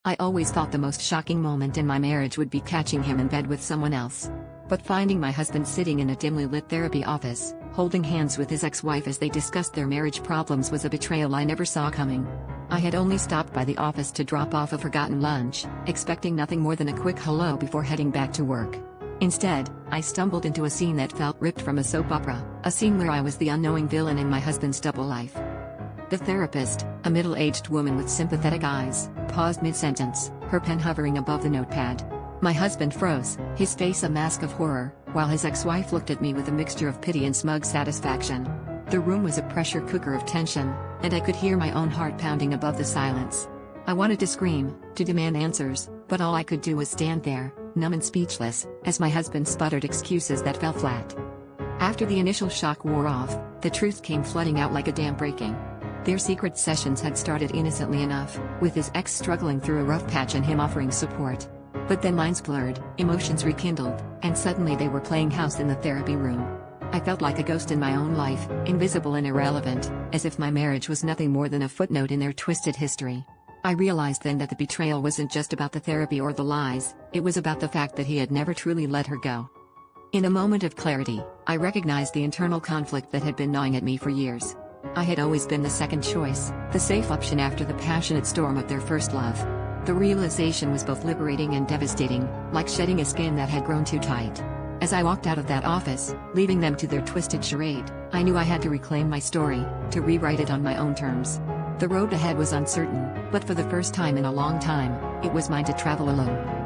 I always thought the most shocking moment in my marriage would be catching him in bed with someone else. But finding my husband sitting in a dimly lit therapy office, holding hands with his ex-wife as they discussed their marriage problems was a betrayal I never saw coming. I had only stopped by the office to drop off a forgotten lunch, expecting nothing more than a quick hello before heading back to work. Instead, I stumbled into a scene that felt ripped from a soap opera, a scene where I was the unknowing villain in my husband's double life. The therapist, a middle-aged woman with sympathetic eyes, paused mid-sentence, her pen hovering above the notepad. My husband froze, his face a mask of horror, while his ex-wife looked at me with a mixture of pity and smug satisfaction. The room was a pressure cooker of tension, and I could hear my own heart pounding above the silence. I wanted to scream, to demand answers, but all I could do was stand there, numb and speechless, as my husband sputtered excuses that fell flat. After the initial shock wore off, the truth came flooding out like a dam breaking. Their secret sessions had started innocently enough, with his ex struggling through a rough patch and him offering support. But then minds blurred, emotions rekindled, and suddenly they were playing house in the therapy room. I felt like a ghost in my own life, invisible and irrelevant, as if my marriage was nothing more than a footnote in their twisted history. I realized then that the betrayal wasn't just about the therapy or the lies, it was about the fact that he had never truly let her go. In a moment of clarity, I recognized the internal conflict that had been gnawing at me for years. I had always been the second choice, the safe option after the passionate storm of their first love. The realization was both liberating and devastating, like shedding a skin that had grown too tight. As I walked out of that office, leaving them to their twisted charade, I knew I had to reclaim my story, to rewrite it on my own terms. The road ahead was uncertain, but for the first time in a long time, it was mine to travel alone.